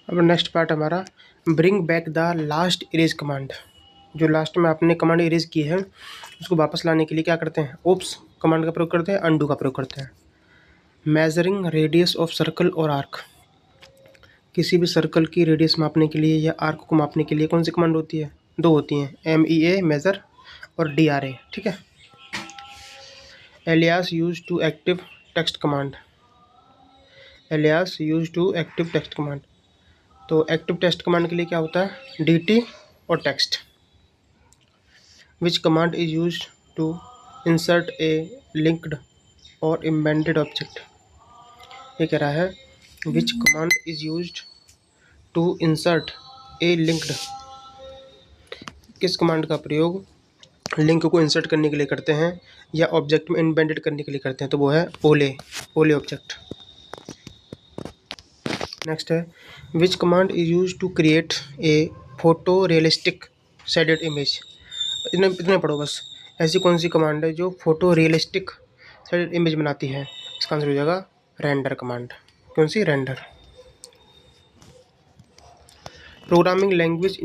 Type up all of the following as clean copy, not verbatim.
अब next part हमारा bring back the last erase command. जो लास्ट में आपने कमांड इरेज की है उसको वापस लाने के लिए क्या करते हैं, ओप्स कमांड का प्रयोग करते हैं, अंडू का प्रयोग करते हैं। मेजरिंग रेडियस ऑफ सर्कल और आर्क, किसी भी सर्कल की रेडियस मापने के लिए या आर्क को मापने के लिए कौन सी कमांड होती है, दो होती हैं, MEA मेजर और DRA, ठीक है। Alias use to active text command, alias use to active text command, तो एक्टिव टेक्स्ट कमांड के लिए क्या होता है, DT और text. Which command is use to insert a linked और एम्बेडेड ऑब्जेक्ट, ये कह रहा है which command is use to insert a linked, किस कमांड का प्रयोग लिंक को इंसर्ट करने के लिए करते हैं या ऑब्जेक्ट में एम्बेडेड करने के लिए करते हैं, तो वो है ओले ऑब्जेक्ट। नेक्स्ट है which command is use to create a photo realistic shaded image, इतने पढ़ो बस। ऐसी कौन सी कमांड है जो फोटो रियलिस्टिक शेडेड इमेज बनाती है, इसका आंसर हो जाएगा रेंडर कमांड। कौन सी, render. Programming language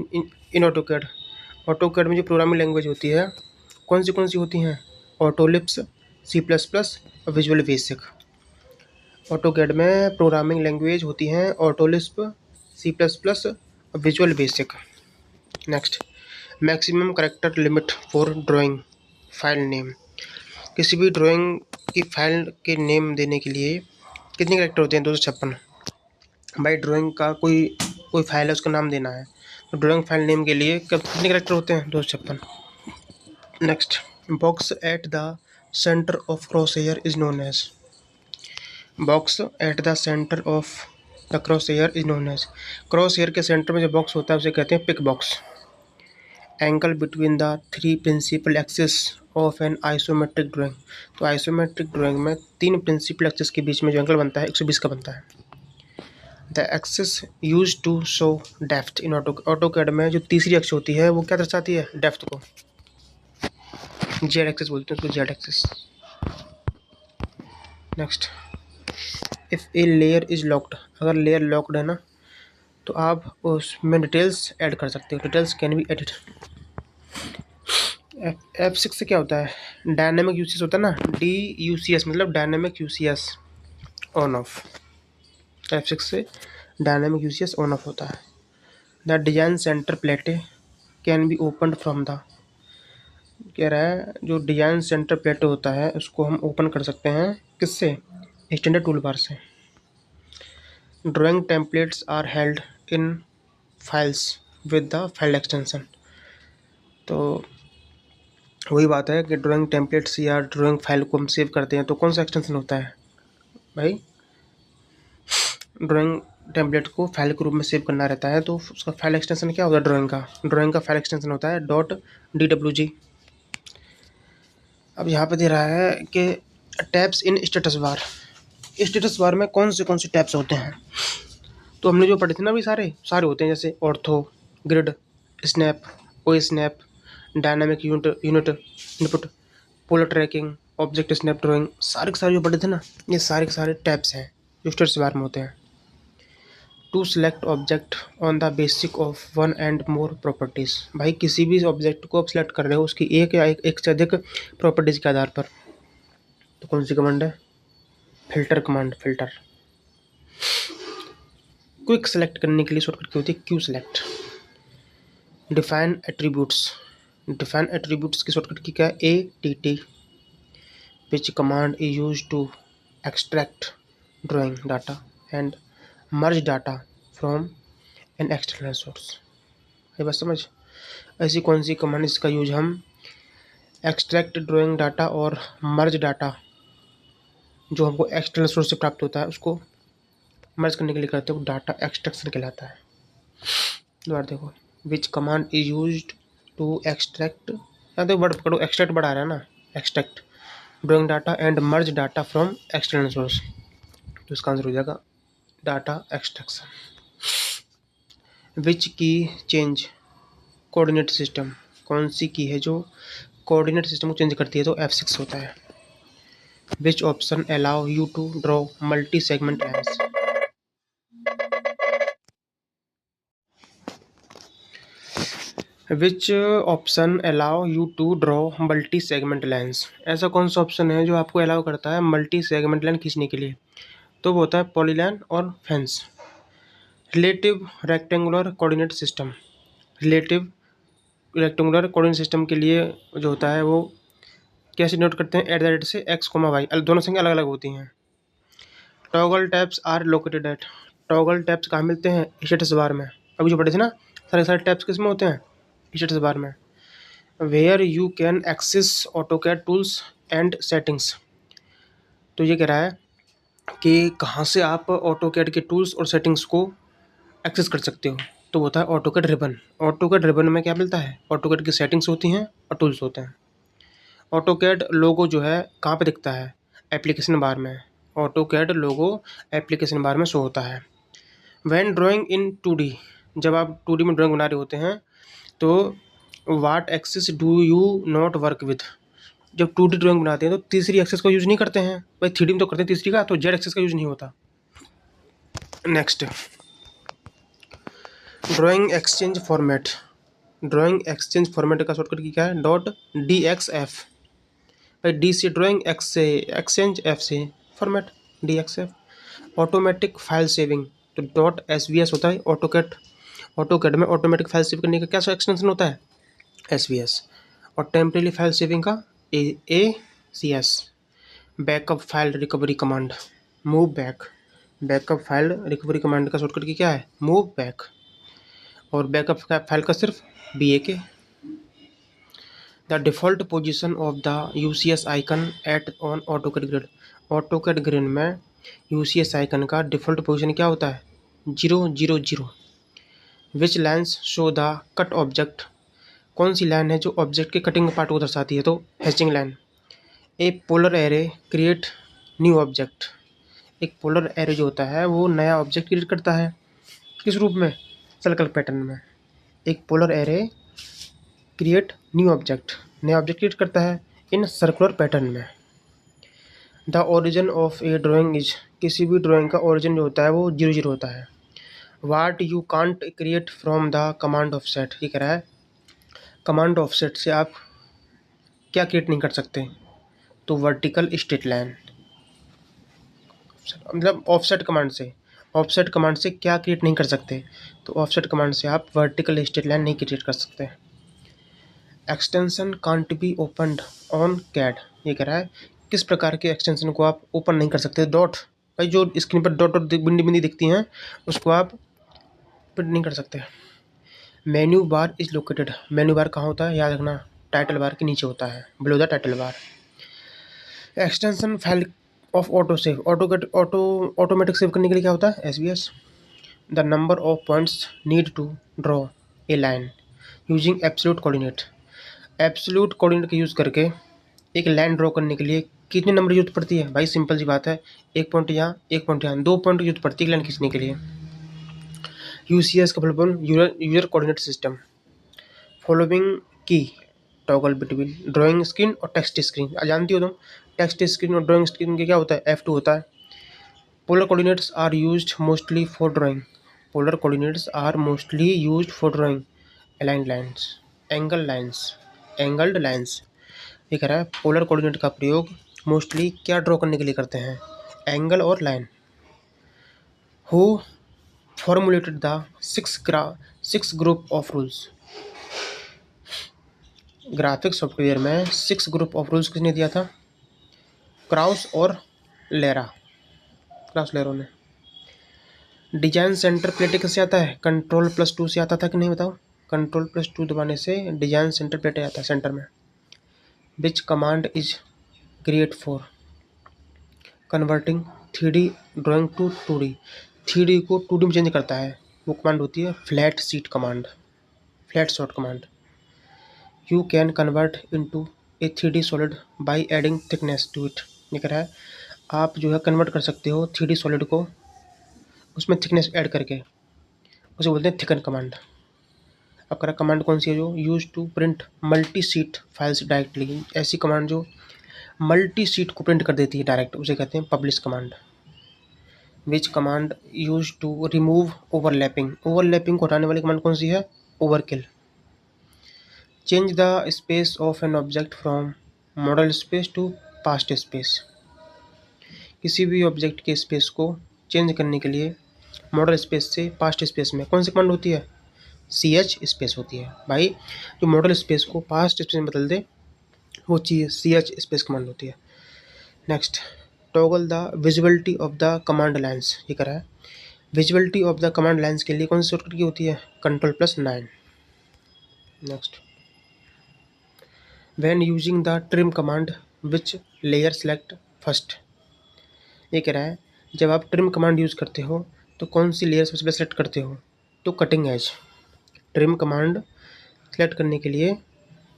in AutoCAD, AutoCAD में जो प्रोग्रामिंग लैंग्वेज होती है कौन सी होती हैं, ऑटोलिप्स, C++ और विजुअल बेसिक। ऑटोकैड में प्रोग्रामिंग लैंग्वेज होती हैं ऑटोलिस्प, C++ और visual basic. Next, maximum character limit for drawing file name, किसी भी ड्राइंग की फाइल के नेम देने के लिए कितने कैरेक्टर होते हैं, 256। भाई ड्राइंग का कोई फाइल है उसका नाम देना है तो ड्राइंग फाइल नेम के लिए कितने कैरेक्टर होते हैं, 256। Next, box at the centre of cross hair is known as, box at the centre of the cross hair is known as, cross hair के सेंटर में जो बॉक्स होता है उसे कहते हैं pick box. Angle between the 3 principal axis of an isometric drawing, तो isometric drawing में 3 प्रिंसिपल एक्सिस के बीच में जो एंगल बनता है 120 का बनता है। The axis use to show depth in AutoCAD में जो तीसरी अक्ष होती है वो क्या दर्शाती है, डेप्थ को, जेड एक्सिस बोलते हैं उसको, Z axis. Next, if a layer is locked, अगर लेयर लॉक्ड है ना तो आप उसमें डिटेल्स ऐड कर सकते हो, details can be edit. F6 से क्या होता है, डायनेमिक यूसीएस होता है ना, DUCS मतलब dynamic UCS on off, F6 से डायनेमिक यूसीएस ऑन ऑफ होता है। द डिजाइन सेंटर प्लेटे can be open from the, कह रहा है जो डिजाइन सेंटर प्लेटे होता है उसको हम ओपन कर सकते हैं किससे, स्टैंडर्ड टूल बार से। Drawing templates are held in files with the file extension, तो वही बात है कि ड्राइंग टेम्पलेट्स या ड्राइंग फाइल को हम सेव करते हैं तो कौन सा एक्सटेंशन होता है भाई, ड्राइंग टेम्पलेट को फाइल के रूप में सेव करना रहता है तो उसका फाइल एक्सटेंशन क्या होता है, ड्राइंग का फाइल एक्सटेंशन होता है .dwg। अब यहाँ पे दे रहा है कि टैब्स इन स्टेटस बार में कौन से टैब्स होते हैं, तो हमने जो पढ़े थे ना भी सारे होते हैं, जैसे ortho, grid, snap, snap, dynamic unit input, polar tracking, object snap drawing, सारे के सारे जो पढ़े थे ना ये सारे के सारे टैब्स हैं जो स्टेटस बार में होते हैं। To select object on the basic of one and more properties, भाई किसी भी ऑब्जेक्ट को आप सेलेक्ट कर रहे हो उसकी एक या एक से अधिक प्रॉपर्टीज़ के आधार पर, तो कौन सी कमांड है, filter command, filter. Quick select करने के लिए शॉर्टकट की होती है क्यू सेलेक्ट। डिफाइन एट्रीब्यूट्स की शॉर्टकट की क्या है, ATT। Which command is use to extract drawing data and merge data from an external source, ये बस समझ, ऐसी कौन सी कमांड इसका यूज हम एक्सट्रैक्ट ड्राइंग डाटा और मर्ज डाटा जो हमको एक्सटर्नल सोर्स से प्राप्त होता है उसको मर्ज करने के लिए करते हैं, डाटा एक्सट्रैक्शन कहलाता है। दोबारा देखो, which command is use to extract, या तो वर्ड पकड़ो, एक्सट्रैक्ट बढ़ा रहा है ना, extract drawing data and merge data from external source, तो इसका आंसर हो जाएगा डाटा एक्सट्रैक्शन। विच की चेंज कोऑर्डिनेट सिस्टम, कौन सी की है जो कोऑर्डिनेट सिस्टम को चेंज करती है, तो F6 होता है। Which option allow you to draw multi segment lines, which option allow you to draw multi segment lines, ऐसा कौन सा ऑप्शन है जो आपको अलाउ करता है मल्टी सेगमेंट लाइन खींचने के लिए? तो वो होता है पॉलीलाइन और fence. Relative rectangular coordinate system, relative rectangular coordinate system के लिए जो होता है वो कैसे नोट करते हैं? एट द रेट से एक्स कोमा वाई, दोनों संख्या अलग अलग होती हैं। Toggle tabs are located at, toggle tabs कहाँ मिलते हैं? स्टेटस बार में। अभी जो पढ़े थे ना, सारे सारे टैप्स किस में होते हैं? स्टेटस बार में। Where you can access AutoCAD tools and settings, तो ये कह रहा है कि कहाँ से आप ऑटोकैड के टूल्स और सेटिंग्स को एक्सेस कर सकते हो? तो होता है ऑटोकैड रिबन। ऑटोकैड रिबन में क्या मिलता है? ऑटोकैड की सेटिंग्स होती हैं और टूल्स होते हैं। ऑटोकैड लोगो जो है कहाँ पे दिखता है? एप्लीकेशन बार में। ऑटोकैड लोगो एप्लीकेशन बार में शो होता है। व्हेन ड्राइंग इन 2D, जब आप 2D में ड्राइंग बना रहे होते हैं तो what axis do you not work with, जब 2D ड्राइंग बनाते हैं तो तीसरी एक्सिस का यूज़ नहीं करते हैं भाई, 3D में तो करते हैं तीसरी का, तो जेड एक्सिस का यूज़ नहीं होता। Next, drawing exchange format, drawing exchange format का शॉर्टकट की क्या है? .dxf। भाई डी से ड्राइंग, एक्स से एक्सचेंज, एफ से format, DXF। Automatic file saving, तो .svs होता है। ऑटोकैड में ऑटोमेटिक फाइल सेव करने का क्या एक्सटेंशन होता है? SVS। और टेम्परेरी फाइल सेविंग का ACS। Backup file recovery command, move back, backup file recovery command का शॉर्टकट की क्या है? Move back. और बैकअप फाइल का सिर्फ BAK। The default position of the UCS icon at on AutoCAD grid, AutoCAD grid में UCS icon का default position क्या होता है? 000। Which lines show the cut object, कौन सी लाइन है जो ऑब्जेक्ट के कटिंग पार्ट को दर्शाती है? तो हैचिंग लाइन। ए polar array create new object, एक पोलर एरे जो होता है वो नया ऑब्जेक्ट क्रिएट करता है, किस रूप में? सर्कल पैटर्न में। एक polar array create new object, नया ऑब्जेक्ट क्रिएट करता है इन सर्कुलर पैटर्न में। The origin of A drawing is, किसी भी ड्राइंग का ओरिजिन जो होता है वो 0 होता है। What you can't create from the command offset, ये कह रहा है कमांड ऑफसेट से आप क्या क्रिएट नहीं कर सकते? तो वर्टिकल स्ट्रेट लाइन, मतलब ऑफसेट कमांड से, ऑफसेट कमांड से क्या क्रिएट नहीं कर सकते? तो ऑफसेट कमांड से आप वर्टिकल स्ट्रेट लाइन नहीं क्रिएट कर सकते। Extension can't be opened on CAD, ये कह रहा है किस प्रकार के एक्सटेंशन को आप ओपन नहीं कर सकते? डॉट, भाई जो स्क्रीन पर डॉट डॉट बिंदी बिंदी दिखती हैं उसको आप प्रिंट नहीं कर सकते। Menu bar is located, menu bar कहाँ होता है? याद रखना, टाइटल बार के नीचे होता है, below the title bar. Extension file of auto save, automatic save करने के लिए क्या होता है? SVS। The number of points need to draw a line using absolute coordinate, absolute coordinate का यूज़ करके एक लाइन ड्रॉ करने के लिए कितने नंबर की जरूरत पड़ती है? भाई सिंपल सी बात है, 1 पॉइंट यहाँ, 1 पॉइंट यहाँ, 2 पॉइंट की जरूरत पड़ती है लाइन खींचने के लिए। UCS का full user coordinate system. Following key toggle between drawing screen और टेक्स्ट स्क्रीन, जानती हो तुम, टेक्स्ट स्क्रीन और ड्राइंग स्क्रीन के क्या होता है? F2 होता है। Polar coordinates are used mostly for drawing, polar coordinates are mostly used for drawing aligned lines, angled lines. ये कह रहा है पोलर कोऑर्डिनेट का प्रयोग मोस्टली क्या ड्रॉ करने के लिए करते हैं? एंगल और line. Who formulated the 6 group of rules, graphic software में 6 ग्रुप ऑफ रूल्स किसने दिया था? क्राउस और लेरा, क्राउस लेरो ने। डिजाइन सेंटर प्लेट किससे आता है? Ctrl+2 से आता था कि नहीं बताओ? Ctrl+2 दबाने से डिजाइन सेंटर प्लेट आता है सेंटर में। Which command is great for converting 3D drawing to 2D, 3D को 2D में चेंज करता है, वो कमांड होती है flat sheet command, flat shot command. You can convert into a 3D solid by adding thickness to it, ये कह रहा है आप जो है कन्वर्ट कर सकते हो 3D सॉलिड को उसमें थिकनेस ऐड करके, उसे बोलते हैं थिकन कमांड। अब कह रहा कमांड कौन सी है? जो use to print multi sheet files directly, ऐसी कमांड जो मल्टी शीट को प्रिंट कर देती है डायरेक्ट, उसे कहते हैं publish command. Which command use to remove overlapping, overlapping को हटाने वाली कमांड कौन सी है? Overkill. Change the space of an object from model space to past space. किसी भी ऑब्जेक्ट के स्पेस को चेंज करने के लिए मॉडल स्पेस से पास्ट स्पेस में कौन सी कमांड होती है? सी एच स्पेस होती है भाई। जो मॉडल स्पेस को पास्ट स्पेस में बदल दे वो चीज़ सी एच स्पेस कमांड होती है। Next, toggle the visibility of the command lines. ये करा है visibility of the command lines के लिए कौन सी शॉर्टकट की होती है? Ctrl+9। Next, when using the trim command which layer select first. ये कह रहा है जब आप ट्रिम कमांड यूज़ करते हो तो कौन सी लेयर सबसे पहले सेलेक्ट करते हो? तो cutting as. Trim command select करने के लिए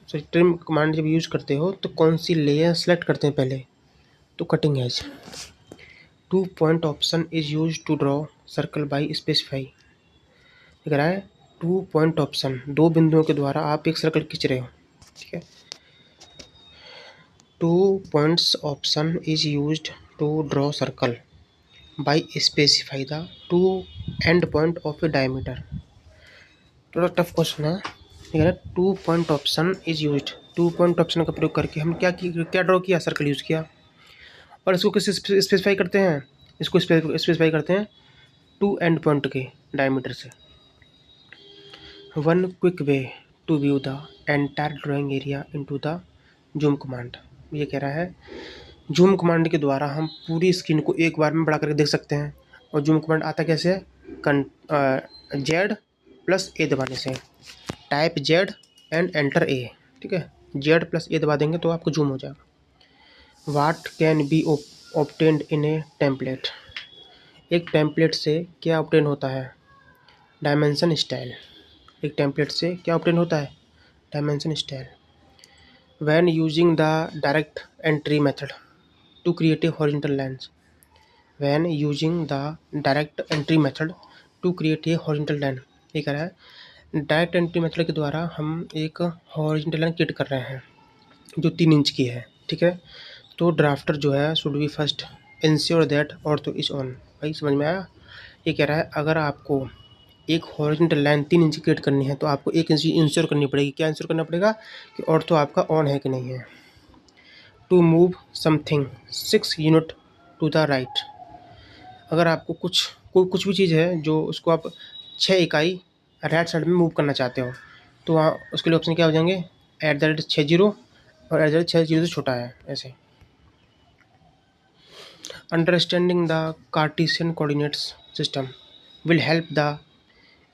ट्रिम कमांड जब यूज़ करते हो तो कौन सी लेयर सेलेक्ट करते हैं पहले? तो cutting edge. 2 point option is use to draw circle by specify. कह रहा है 2 पॉइंट ऑप्शन, 2 बिंदुओं के द्वारा आप एक सर्कल खींच रहे हो, ठीक है। 2 points option is used to draw circle by specify the 2 end point of a diameter. थोड़ा टफ क्वेश्चन है। ठीक है ना, 2 point option is used, 2 point option का प्रयोग करके हम क्या ड्रॉ किया? सर्कल यूज़ किया। और इसको किस स्पेसिफाई करते हैं? इसको स्पेसिफाई करते हैं 2 एंड पॉइंट के डायमीटर से। One quick way to view the entire drawing area into the zoom command. ये कह रहा है जूम कमांड के द्वारा हम पूरी स्क्रीन को एक बार में बड़ा करके देख सकते हैं। और जूम कमांड आता कैसे है? Z+A दबाने से। Type Z and enter A, ठीक है। Z+A दबा देंगे तो आपको जूम हो जाएगा। What can be obtained in A template. एक टेम्पलेट से क्या ऑब्टेन होता है? Dimension style. एक टेम्पलेट से क्या ऑब्टेन होता है? Dimension style. When using the direct entry method to create a horizontal lines. When using the direct entry method to create a horizontal line. ये कह रहा है डायरेक्ट एंट्री मेथड के द्वारा हम एक हॉरिजॉन्टल लाइन क्रिएट कर रहे हैं जो 3 इंच की है, ठीक है। तो ड्राफ्टर जो है should be first ensure that ortho is on. भाई समझ में आया? ये कह रहा है अगर आपको एक हॉरिजॉन्टल लाइन 3 इंच क्रिएट करनी है तो आपको 1 इंच इंश्योर करनी पड़ेगी। क्या इंश्योर करना पड़ेगा? कि ऑर्थो आपका ऑन है कि नहीं है। To move something 6 unit to the right. अगर आपको कुछ भी चीज़ है जो उसको आप 6 इकाई राइट साइड में मूव करना चाहते हो तो वहाँ उसके लिए ऑप्शन क्या हो जाएंगे? @60 और @60 से छोटा है ऐसे। Understanding the Cartesian coordinates system will help the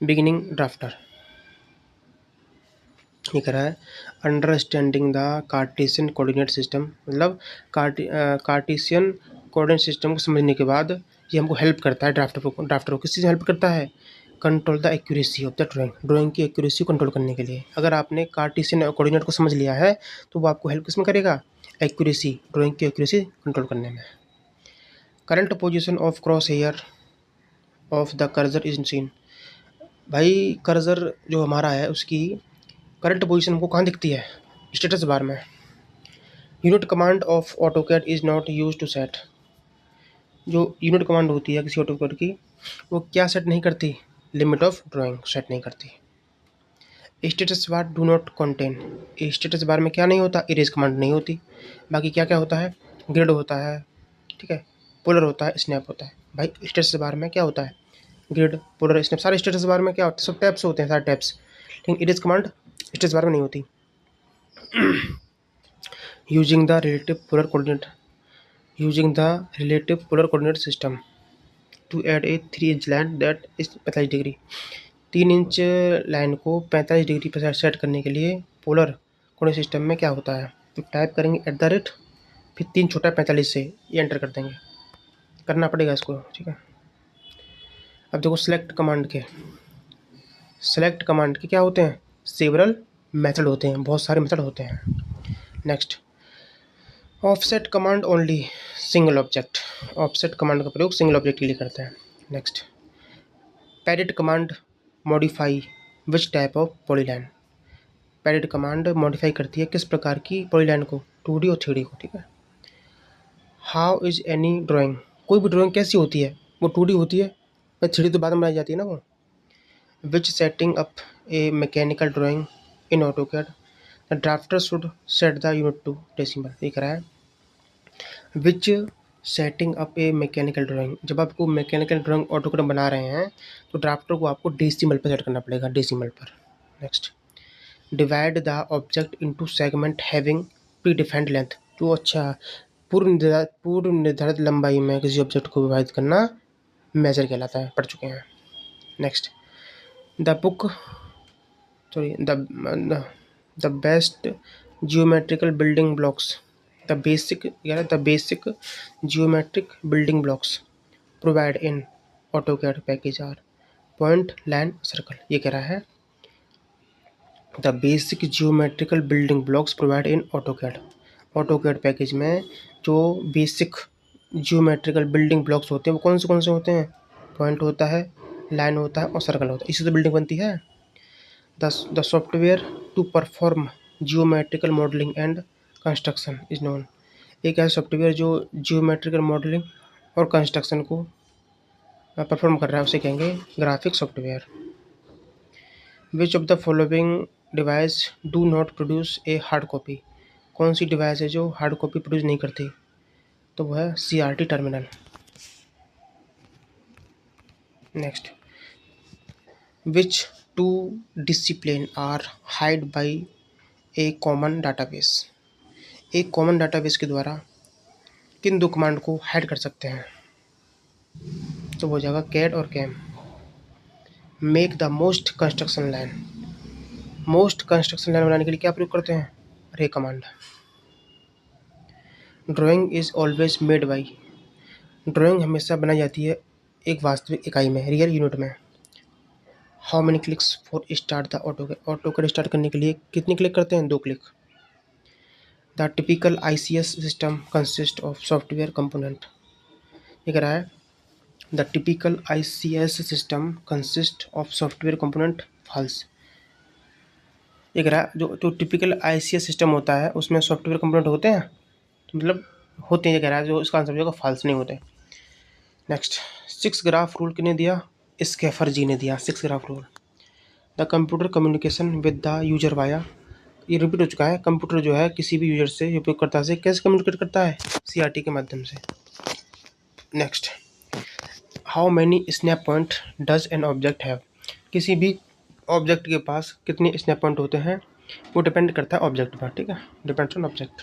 beginning drafter. ये कह रहा है understanding the Cartesian coordinate system, मतलब कार्टेशियन कोऑर्डिनेट सिस्टम को समझने के बाद ये हमको हेल्प करता है ड्राफ्टर को किस चीज़ हेल्प करता है? Control the accuracy of the drawing की एक्यूरेसी कंट्रोल करने के लिए। अगर आपने कार्टेशियन कोऑर्डिनेट को समझ लिया है तो वो आपको हेल्प किसमें करेगा? एक्यूरेसी, ड्राइंग की एक्यूरेसी कंट्रोल करने में। Current position of cross hair of the cursor is seen. भाई कर्सर जो हमारा है उसकी करंट पोजीशन हमको कहाँ दिखती है? स्टेटस बार में। Unit command of AutoCAD is not use to set. जो यूनिट कमांड होती है किसी ऑटोकैड की वो क्या सेट नहीं करती? लिमिट ऑफ ड्राइंग सेट नहीं करती। Status bar do not contain. Status bar में क्या नहीं होता? इरेज कमांड नहीं होती। बाकी क्या क्या होता है? ग्रिड होता है, ठीक है, पोलर होता है, स्नैप होता है। भाई स्टेटस बार में क्या होता है? Grid, polar, snap. सारे स्टेटस बार में क्या होता है? सब टैब्स होते हैं, सारे टैब्स। लेकिन इरेज कमांड स्टेटस बार में नहीं होती। using the relative polar coordinate system to add a 3 inch line that is 45 degree. 3 inch line को 45 डिग्री पर सेट करने के लिए पोलर कोऑर्डिनेट सिस्टम में क्या होता है? तो टाइप करेंगे @ फिर 3 छोटा 45 से ये एंटर कर देंगे, करना पड़ेगा इसको, ठीक है। अब देखो सेलेक्ट कमांड के क्या होते हैं? सेवरल मेथड होते हैं, बहुत सारे मेथड होते हैं। Next, offset command only single object. Offset command का प्रयोग सिंगल ऑब्जेक्ट के लिए करते हैं। Next, parrot command modify which type of polyline. Parrot command modify करती है किस प्रकार की पॉलीलाइन को? 2D और 3D को, ठीक है। How is any drawing. कोई भी ड्राइंग कैसी होती है? वो 2D होती है, पर 3D तो बाद में बनाई जाती है ना वो। Which setting up a mechanical drawing in AutoCAD. Drafter should set the unit to decimal, ये करा है। Which setting up a mechanical drawing, जब आपको मैकेनिकल ड्राइंग ऑटोकैड बना रहे हैं तो ड्राफ्टर को आपको डेसिमल पर सेट करना पड़ेगा, डेसिमल पर। Next, divide the object into segment having pre defined length, जो अच्छा पूर्व निर्धारित लंबाई में किसी ऑब्जेक्ट को विभाजित करना मेजर कहलाता है, पढ़ चुके हैं। Next, the book sorry the best geometrical building blocks, the basic geometric building blocks provide in AutoCAD package are point, line, circle, ये कह रहा है। The basic geometrical building blocks provide in AutoCAD package में जो basic geometrical building blocks होते हैं वो कौन से होते हैं? पॉइंट होता है, लाइन होता है और सर्कल होता है, इससे तो बिल्डिंग बनती है। The software to perform geometrical modelling and construction is known, एक ऐसा सॉफ्टवेयर जो जियोमेट्रिकल मॉडलिंग और कंस्ट्रक्शन को परफॉर्म कर रहा है उसे कहेंगे graphic software. Which of the following device do not produce a hard copy, कौन सी डिवाइस है जो हार्ड कॉपी प्रोड्यूस नहीं करती? तो वो है CRT terminal. Next, which two discipline are hide by a common database, एक कॉमन डाटाबेस के द्वारा किन दो कमांड को हाइड कर सकते हैं? तो वो जाएगा कैड और CAM. Make the most construction line, most construction line बनाने के लिए क्या प्रयोग करते हैं? Ray command. Drawing is always made by, drawing हमेशा बनाई जाती है एक वास्तविक इकाई में, रियल यूनिट में। How many clicks for start the AutoCAD start करने के लिए कितने क्लिक करते हैं? 2 click. The typical ICS system consist of software component, ये कह रहा है the typical ICS system consist of software component, false, ये कह रहा है जो टिपिकल ICS सिस्टम होता है उसमें सॉफ्टवेयर कंपोनेंट होते हैं, तो मतलब होते हैं, ये कह रहा है, जो इसका आंसर हो जाएगा फॉल्स, नहीं होते। नेक्स्ट, 6 ग्राफ रूल किसने दिया? स्कैफर जी ने दिया 6 graph rule. The computer communication with the user via, ये रिपीट हो चुका है, कंप्यूटर जो है किसी भी यूजर से, उपयोगकर्ता से कैसे कम्युनिकेट करता है? CRT के माध्यम से। Next, how many snap point does an object have, किसी भी ऑब्जेक्ट के पास कितने स्नैप पॉइंट होते हैं वो डिपेंड करता है ऑब्जेक्ट पर, ठीक है, डिपेंड्स ऑन ऑब्जेक्ट।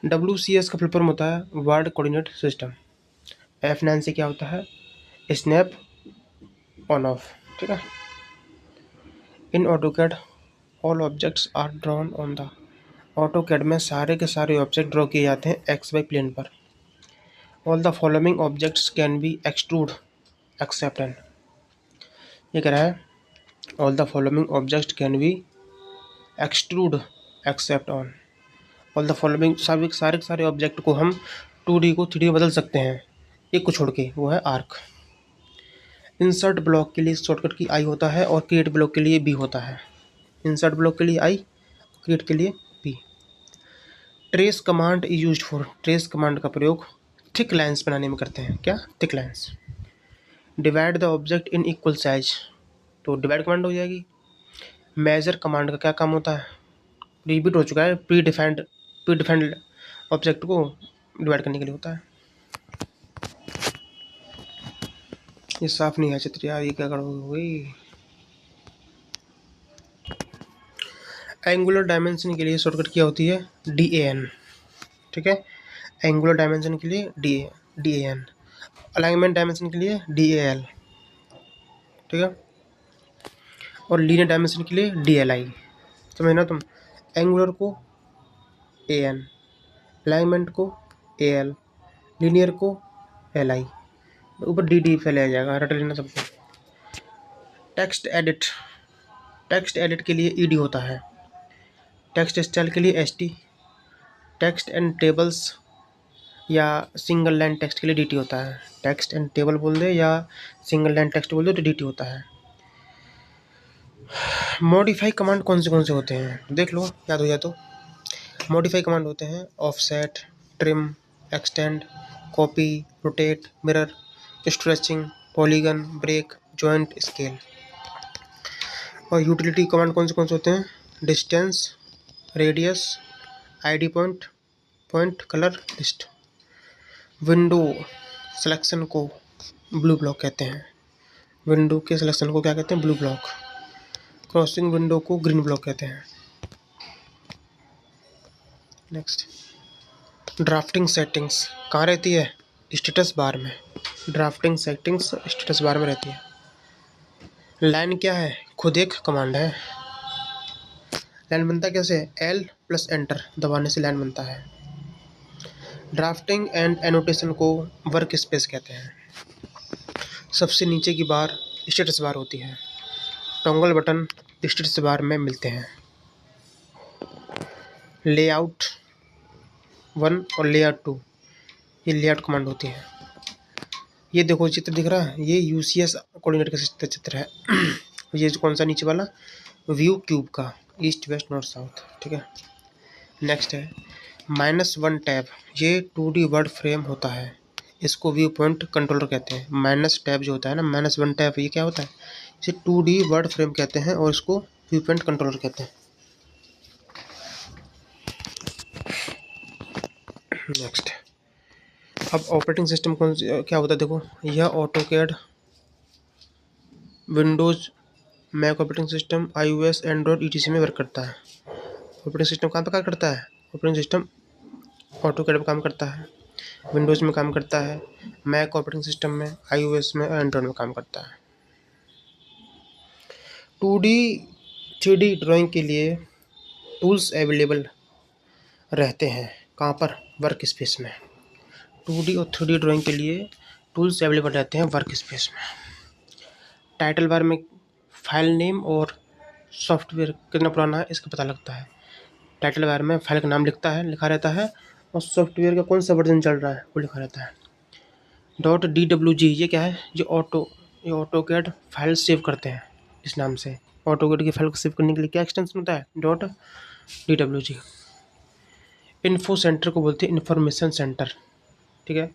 WCS का फुल फॉर्म होता है वर्ड कोऑर्डिनेट सिस्टम। F9 से क्या होता है? स्नैप ऑन ऑफ, ठीक है। In AutoCAD all objects are drawn on the, AutoCAD में सारे के सारे ऑब्जेक्ट ड्रॉ किए जाते हैं XY प्लेन पर। All the following objects can be extrude except an, ये कह रहा है all the following object can be extrude except on, all the following सारे के सारे ऑब्जेक्ट को हम 2D को 3D में बदल सकते हैं, एक को छोड़ के, वो है आर्क। इंसर्ट ब्लॉक के लिए शॉर्टकट की I होता है और क्रिएट ब्लॉक के लिए B होता है। इंसर्ट ब्लॉक के लिए I, क्रिएट के लिए B। Trace command is used for, trace command का प्रयोग थिक लाइन्स बनाने में करते हैं, क्या? Thick lines. Divide the object in equal size, तो डिवाइड कमांड हो जाएगी। मेजर कमांड का क्या काम होता है? रिपीट हो चुका है, प्री डिफाइंड ऑब्जेक्ट को डिवाइड करने के लिए होता है। ये साफ नहीं है चित्र यार, ये क्या करोगे? एंगुलर डायमेंशन के लिए शॉर्टकट क्या होती है? DAN, ठीक है। एंगुलर डायमेंशन के लिए DAN, अलाइनमेंट डायमेंशन के लिए DAL, ठीक है, और लीनियर डायमेंशन के लिए DLI। समझना तुम, एंगुलर को AN, अलाइनमेंट को AL, लीनियर को LI, ऊपर DD फैला जाएगा, रट लेना सबको। टेक्स्ट एडिट के लिए ED होता है। टेक्स्ट स्टाइल के लिए ST, टेक्स्ट एंड टेबल्स या सिंगल लाइन टेक्स्ट के लिए DT होता है। टेक्स्ट एंड टेबल बोल दे या सिंगल लाइन टेक्स्ट बोल दे तो DT होता है। मॉडिफाई कमांड कौन से होते हैं? देख लो, याद हो जाए तो। मॉडिफाई कमांड होते हैं offset, trim, extend, copy, rotate, mirror, stretching, polygon, break, joint, scale. और यूटिलिटी कमांड कौन से होते हैं? Distance, radius, ID point, point colour list. Window selection को ब्लू ब्लॉक कहते हैं। विंडो के सिलेक्शन को क्या कहते हैं? Blue block. क्रॉसिंग विंडो को ग्रीन ब्लॉक कहते हैं। नेक्स्ट, ड्राफ्टिंग सेटिंग्स कहाँ रहती है? स्टेटस बार में। ड्राफ्टिंग सेटिंग्स स्टेटस बार में रहती है। लाइन क्या है? खुद एक कमांड है। लाइन बनता कैसे? एल प्लस एंटर दबाने से लाइन बनता है। ड्राफ्टिंग एंड एनोटेशन को वर्क स्पेस कहते हैं। सबसे नीचे की बार स्टेटस बार होती है। टॉगल बटन स्टेटस बार में मिलते हैं। लेआउट 1 और लेआउट 2 ये लेआउट कमांड होती है। ये देखो चित्र दिख रहा है, ये यूसीएस कोऑर्डिनेट का चित्र है। ये जो कौन सा नीचे वाला? व्यू क्यूब का, ईस्ट वेस्ट नॉर्थ साउथ, ठीक है। नेक्स्ट है -1 टैब। ये 2D वर्ड फ्रेम होता है, इसको व्यू पॉइंट कंट्रोलर कहते हैं। माइनस टैब जो होता है ना, -1 टैब, ये क्या होता है? इसे 2D वर्ड फ्रेम कहते हैं और इसको व्यू पॉइंट कंट्रोलर कहते हैं। नेक्स्ट, अब ऑपरेटिंग सिस्टम कौन सी क्या होता है? देखो, यह AutoCAD, Windows, Mac operating system, iOS, Android ETC में वर्क करता है। ऑपरेटिंग सिस्टम कहाँ पर काम करता है? ऑपरेटिंग सिस्टम ऑटोकैड में काम करता है, विंडोज़ में काम करता है, मैक ऑपरेटिंग सिस्टम में, iOS में, एंड्रॉयड में काम करता है। 2D 3D ड्राइंग के लिए टूल्स अवेलेबल रहते हैं। कहाँ पर? वर्क स्पेस में। 2D और 3D ड्राइंग के लिए टूल्स अवेलेबल रहते हैं वर्क स्पेस में। टाइटल बार में फाइल नेम और सॉफ्टवेयर कितना पुराना है इसका पता लगता है। टाइटल बार में फाइल का नाम लिखा रहता है और सॉफ्टवेयर का कौन सा वर्जन चल रहा है वो लिखा रहता है। .dwg ये क्या है? ये ऑटोकैड फाइल सेव करते हैं इस नाम से। ऑटोकैड की फाइल को सेव करने के लिए क्या एक्सटेंशन होता है? .dwg। इन्फो सेंटर को बोलते हैं इंफॉर्मेशन सेंटर, ठीक है।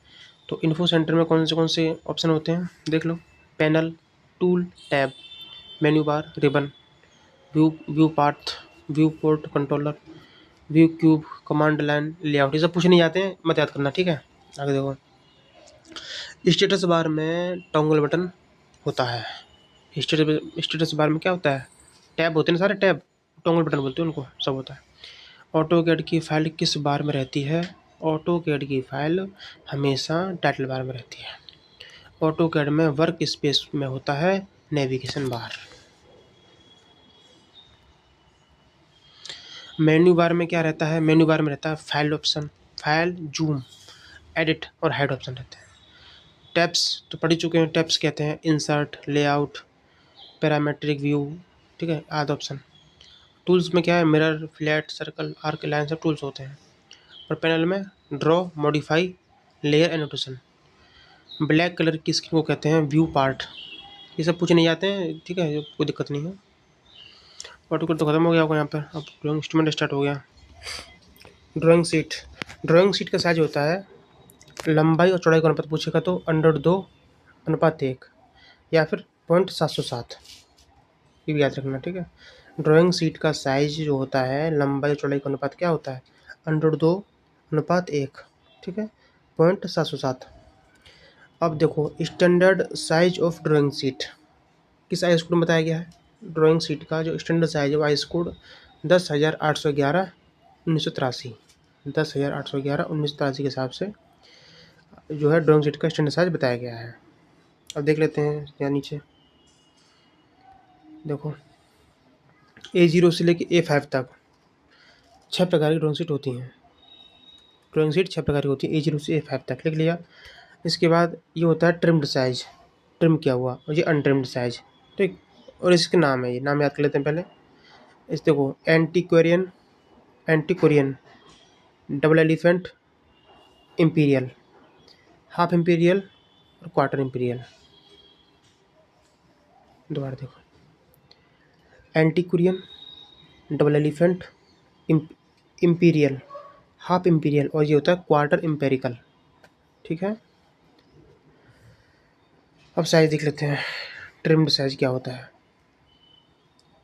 तो इन्फो सेंटर में कौन से ऑप्शन होते हैं देख लो। Panel, tool, tab, menu bar, ribbon, view path, viewport controller, view cube, command line, layout, ये सब पूछे नहीं जाते हैं, मत याद करना, ठीक है। आगे देखो, स्टेटस बार में टॉगल बटन होता है। स्टेटस बार में क्या होता है? टैब होते हैं ना सारे, टैब टॉगल बटन बोलते हैं उनको, सब होता है। ऑटोकैड की फाइल किस बार में रहती है? ऑटोकैड की फाइल हमेशा टाइटल बार में रहती है। ऑटोकैड में वर्क स्पेस में होता है नेविगेशन बार। मेन्यू बार में क्या रहता है? मेन्यू बार में रहता है file option, file, zoom, edit और हाइड ऑप्शन रहते हैं। टैब्स तो पढ़ चुके हैं, टैब्स कहते हैं इंसर्ट, लेआउट, पैरामेट्रिक व्यू, ठीक है, आदि ऑप्शन। टूल्स में क्या है? Mirror, flat, circle, arc, line सब टूल्स होते हैं। और पैनल में draw, modify, layer, annotation. Black colour की स्क्रीन को कहते हैं व्यू पार्ट। ये सब पूछे नहीं जाते हैं, ठीक है, कोई दिक्कत नहीं है। ऑटोकैड तो खत्म हो गया होगा यहाँ पर, अब ड्राइंग इंस्ट्रूमेंट स्टार्ट हो गया। Drawing sheet. ड्राइंग सीट का साइज होता है, लंबाई और चौड़ाई का अनुपात पूछेगा तो 2:1 या फिर 0.707, ये भी याद रखना, ठीक है। ड्राइंग सीट का साइज जो होता है, लंबाई और चौड़ाई का अनुपात क्या होता है? 2:1, ठीक है, 0.707। अब देखो, standard size of drawing seat किस आईएस कोड में बताया गया है? ड्राइंग सीट का जो स्टैंडर्ड साइज है वो आईएस कोड 10,811/1983, 10,811/1983 के हिसाब से जो है ड्राइंग सीट का स्टैंडर्ड साइज बताया गया है। अब देख लेते हैं यहाँ नीचे, देखो A0 से लेके A5 तक 6 प्रकार की ड्राइंग सीट होती हैं। ड्राइंग सीट 6 प्रकार की होती है, A0 से A5 तक लिख लिया। इसके बाद ये होता है ट्रिम्ड साइज, ट्रिम किया हुआ, और ये अनट्रिम्ड साइज, ठीक। और इसके नाम है, ये नाम याद कर लेते हैं पहले। इस देखो, एंटीक्वेरियन, double elephant, imperial, half imperial और क्वार्टर इम्पीरियल। दोबारा देखो, एंटीक्वेरियन, double elephant, imperial, half imperial और ये होता है क्वार्टर इम्पेरिकल, ठीक है। अब साइज देख लेते हैं, ट्रिम्ड साइज क्या होता है।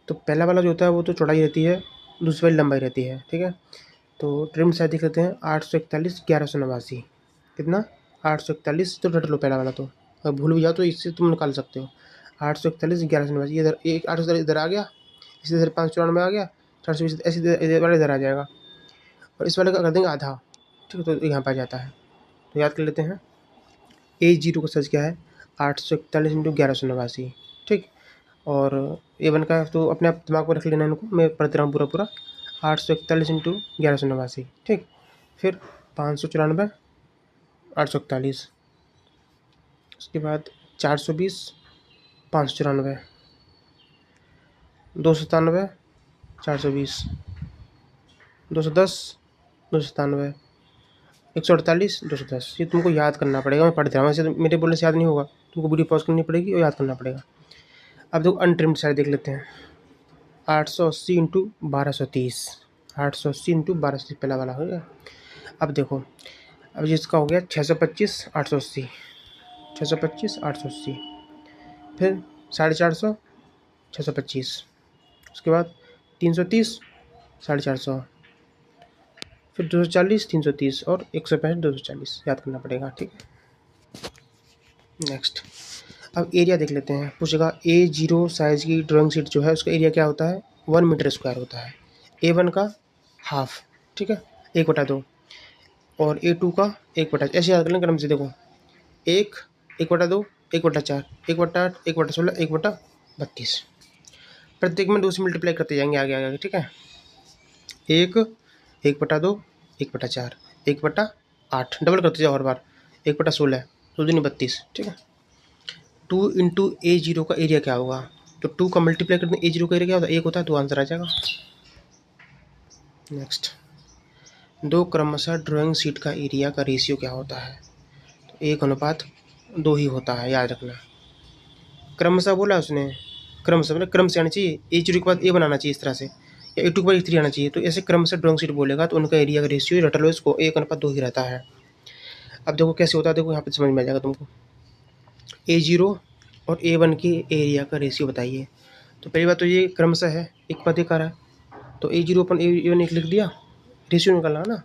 तो पहला वाला जो होता है वो तो चौड़ाई रहती है दूसरी वाली लंबाई रहती है, ठीक है। तो ट्रिम्ड साइज देख लेते हैं, 841 1189। कितना? 841, तो रट लो पहला वाला तो, अगर भूल भी जाओ तो इससे तुम निकाल सकते हो। 841 1189, इधर एक 840 इधर आ गया, इसी इधर 594 आ गया, 420 ऐसे इधर वाला इधर आ जाएगा, और इस वाले का कर देंगे आधा, ठीक है। तो यहाँ पर आ जाता है, तो याद कर लेते हैं। A0 का साइज क्या है? 841 इंटू 1189, ठीक। और A1 का तो अपने आप दिमाग में रख लेना इनको, मैं पढ़ते रहा हूँ पूरा पूरा। 841 इंटू 1189, ठीक। फिर 594 841, उसके बाद 420 594, 297 420, 210 297, 148 210। ये तुमको याद करना पड़ेगा, मैं पढ़ते रहा हूँ, ऐसे तो मेरे बोलने से याद नहीं होगा, तुमको वीडियो पॉज करनी पड़ेगी और याद करना पड़ेगा। अब देखो अनट्रिम्ड साइज देख लेते हैं, 880 इंटू 1230, 880 इंटू 1230 पहला वाला हो गया। अब देखो, अब जिसका हो गया 625 880, 625 880, फिर 450 625, उसके बाद 330 450, फिर 240 330 और 165 240, याद करना पड़ेगा, ठीक है। नेक्स्ट, अब एरिया देख लेते हैं। पूछेगा A0 साइज़ की ड्राइंग शीट जो है उसका एरिया क्या होता है? 1 मीटर स्क्वायर होता है। A1 का हाफ, ठीक है, 1/2, और A2 का 1/, ऐसे याद कर लें क्रम से। देखो 1 1/2 1/4 1/8 1/16 1/32, प्रत्येक में 2 से मल्टीप्लाई करते जाएंगे आगे आगे, ठीक है। 1 1/2 1/4 1/8, डबल करते जाओ हर बार, 1/16 2 दूनी 32, ठीक है। 2 इंटू A0 का एरिया क्या होगा? तो 2 का मल्टीप्लाई करते हैं, A0 का एरिया क्या होता है? 1 होता है, तो आंसर आ जाएगा। नेक्स्ट, दो क्रमशः ड्राइंग शीट का एरिया का रेशियो क्या होता है? तो 1:2 ही होता है, याद रखना। क्रमशः बोला उसने, क्रमशः मतलब क्रम से आना चाहिए, A0 के बाद A बनाना चाहिए इस तरह से, या A2 के बाद A3 आना चाहिए। तो ऐसे क्रमशः ड्राइंग शीट बोलेगा तो उनका एरिया का रेशियो रट लो इसको, 1:2 ही रहता है। अब देखो कैसे होता है, देखो यहाँ पे समझ में आ जाएगा तुमको। A0 और A1 के एरिया का रेशियो बताइए। तो पहली बात तो ये क्रमशः है, एक पद एक आ रहा है, तो A0 अपन A1 एक लिख दिया, रेशियो निकालना है ना।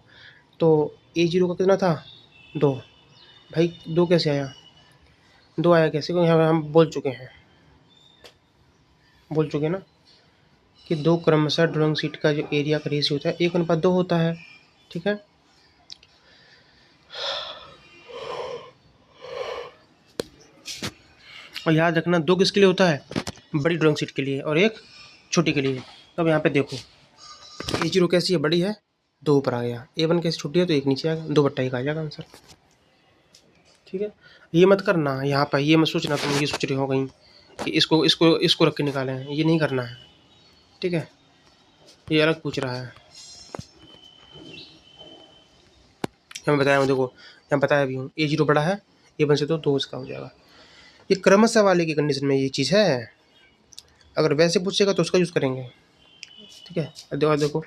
तो A0 का कितना था? 2। भाई 2 कैसे आया? 2 आया कैसे? क्योंकि यहाँ हम बोल चुके हैं ना कि दो क्रमशः ड्राइंग शीट का जो एरिया का रेशियो होता है 1:2 होता है, ठीक है। और याद रखना 2 किसके लिए होता है? बड़ी ड्राइंग शीट के लिए, और एक छोटी के लिए। अब यहाँ पे देखो A0 कैसी है? बड़ी है, 2 ऊपर आ गया। A1 कैसी? छोटी है, तो 1 नीचे आ गया, 2/1 आ जाएगा आंसर, ठीक है। ये मत करना यहाँ पर, ये मत सोचना तुम ये सोच रहे हो कहीं कि इसको रख के निकालें, ये नहीं करना है, ठीक है। ये अलग पूछ रहा है, मैं बताया हूँ, देखो यहाँ बताया भी हूँ। A0 बड़ा है, A1 से तो 2 इसका हो जाएगा। ये क्रमशः वाले की कंडीशन में ये चीज़ है, अगर वैसे पूछेगा तो उसका यूज़ करेंगे, ठीक है। देखो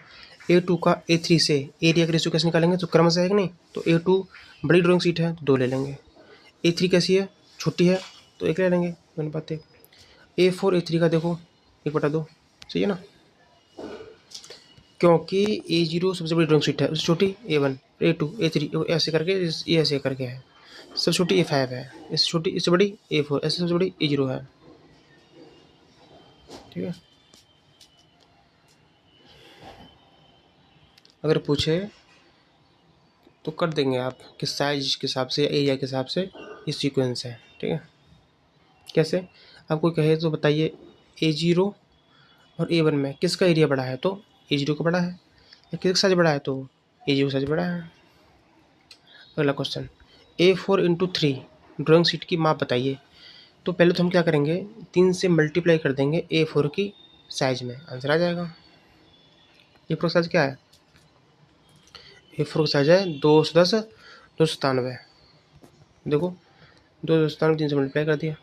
A2 का A3 से एरिया का रेशियो कैसे निकालेंगे? तो क्रमशः है कि नहीं, तो A2 बड़ी ड्राइंग शीट है तो 2 ले लेंगे, A3 कैसी है? छोटी है, तो 1 ले लेंगे, दोनों बातें। A4 A3 का देखो 1/2, सही है ना, क्योंकि A0 सबसे बड़ी ड्राइंग शीट है, उससे छोटी A1 A2 A3 ऐसे करके, ये ऐसे करके है, सबसे छोटी A5 है, इससे छोटी इससे बड़ी A4, ऐसे सबसे बड़ी A0 है, ठीक है। अगर पूछे तो कर देंगे आप कि साइज के हिसाब से, एरिया के हिसाब से ये सीक्वेंस है, ठीक है। कैसे? आपको कहे तो बताइए A0 और A1 में किसका एरिया बड़ा है? तो A0 का बड़ा है। या किसका साइज बड़ा है? तो A0 साइज बड़ा है। अगला question, A4 into 3 drawing sheet की माप बताइए। तो पहले तो हम क्या करेंगे, 3 से मल्टीप्लाई कर देंगे A4 की साइज में, आंसर आ जाएगा। A4 का साइज क्या है? A4 का साइज है 210 297, देखो 297 3 से मल्टीप्लाई कर दिया।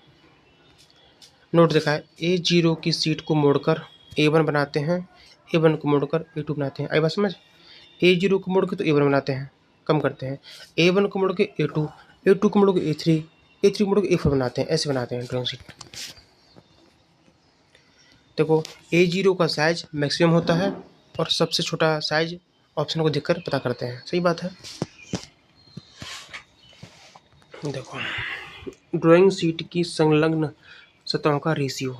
नोट देखा है, A0 की सीट को मोड़कर A1 बनाते हैं, A1 को मोड़कर A2 बनाते हैं। आई बात समझ? A0 को मोड़ के तो A1 बनाते हैं, कम करते हैं, A1 को मोड़ के A2, A2 को मोड़ के A3, A3 को मोड़ के A4 बनाते हैं, ऐसे बनाते हैं ड्राइंग शीट। देखो A0 का साइज मैक्सिमम होता है और सबसे छोटा साइज ऑप्शन को देखकर पता करते हैं। सही बात है। देखो, ड्राइंग शीट की संलग्न सतहों का रेशियो,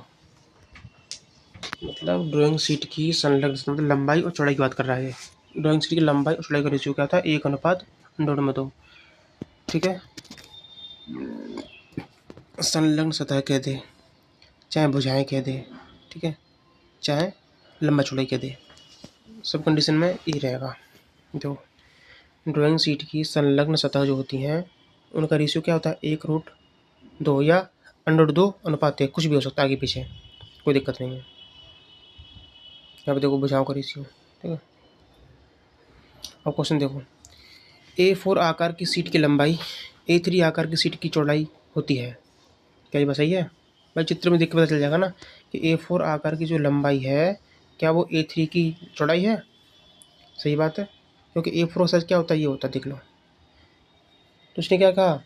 मतलब ड्राइंग शीट की संलग्न मतलब लंबाई और चौड़ाई की बात कर रहा है। ड्राइंग शीट की लंबाई और चौड़ाई का रेशियो क्या था? 1:2 ठीक है। संलग्न सतह कह दे, चाहे भुजाएं कह दे, ठीक है, चाहे लंबा चौड़ाई कह दे, सब कंडीशन में ये रहेगा। जो ड्राइंग शीट की संलग्न सतह जो होती हैं उनका रेशियो क्या होता है? 1/2 या √2 कुछ भी हो सकता है, आगे पीछे कोई दिक्कत नहीं है। यहाँ पे देखो भुजाओं का रेशियो, ठीक है। अब क्वेश्चन देखो, A4 आकार की सीट की लंबाई A3 आकार की सीट की चौड़ाई होती है। क्या ये बात सही है? भाई चित्र में देख के पता चल जाएगा ना कि A4 आकार की जो लंबाई है क्या वो A3 की चौड़ाई है? सही बात है, क्योंकि A4 का साइज क्या होता है? ये होता है, देख लो। तो उसने क्या कहा?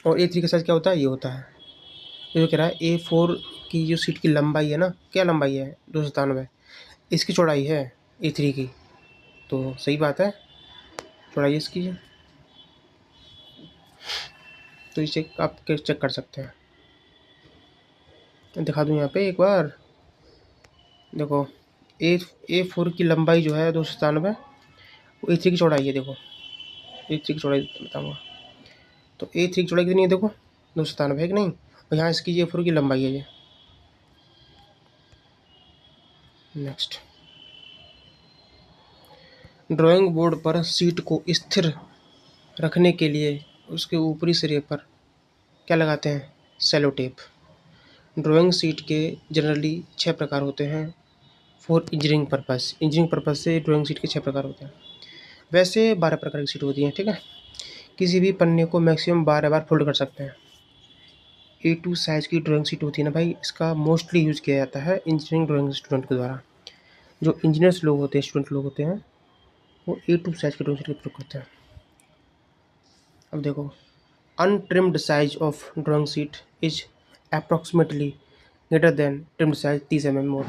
और A3 का साइज क्या होता है? ये होता है। तो जो कह रहा है A4 की जो सीट की लंबाई है ना, क्या लंबाई है? 297, इसकी चौड़ाई है A3 की, तो सही बात है, चौड़ाई इसकी है। तो इसे आप चेक कर सकते हैं। दिखा दूँ यहाँ पे एक बार, देखो A4 की लंबाई जो है 297, वो A3 की चौड़ाई है। देखो A3 की चौड़ाई बताऊँगा, तो A3 की चौड़ाई कितनी है? देखो 297 है कि नहीं, और यहाँ इसकी A4 की लंबाई है ये। नेक्स्ट, ड्राइंग बोर्ड पर सीट को स्थिर रखने के लिए उसके ऊपरी सिरे पर क्या लगाते हैं? Cello tape. ड्राइंग सीट के जनरली 6 प्रकार होते हैं for engineering purpose. Engineering purpose से ड्राइंग सीट के 6 प्रकार होते हैं। वैसे 12 प्रकार की सीट होती हैं, ठीक है। किसी भी पन्ने को मैक्सिमम 12 बार फोल्ड कर सकते हैं। A2 साइज़ की ड्राइंग सीट होती है ना भाई, इसका मोस्टली यूज़ किया जाता है इंजीनियरिंग ड्राइंग स्टूडेंट के द्वारा। जो इंजीनियर्स लोग होते हैं, स्टूडेंट लोग होते हैं, वो A2 साइज़ की ड्राइंग सीट का प्रयोग करते हैं। अब देखो, untrimmed size of drawing sheet is approximately greater than trimmed size 30 mm more.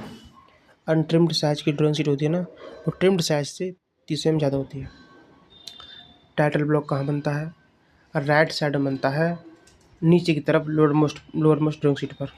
Untrimmed size की ड्राइंग सीट होती है ना, वो ट्रिम्ड साइज से 30 mm ज़्यादा होती है। टाइटल ब्लॉक कहाँ बनता है? राइट साइड में बनता है, नीचे की तरफ लोअर मोस्ट ड्राइंग सीट पर।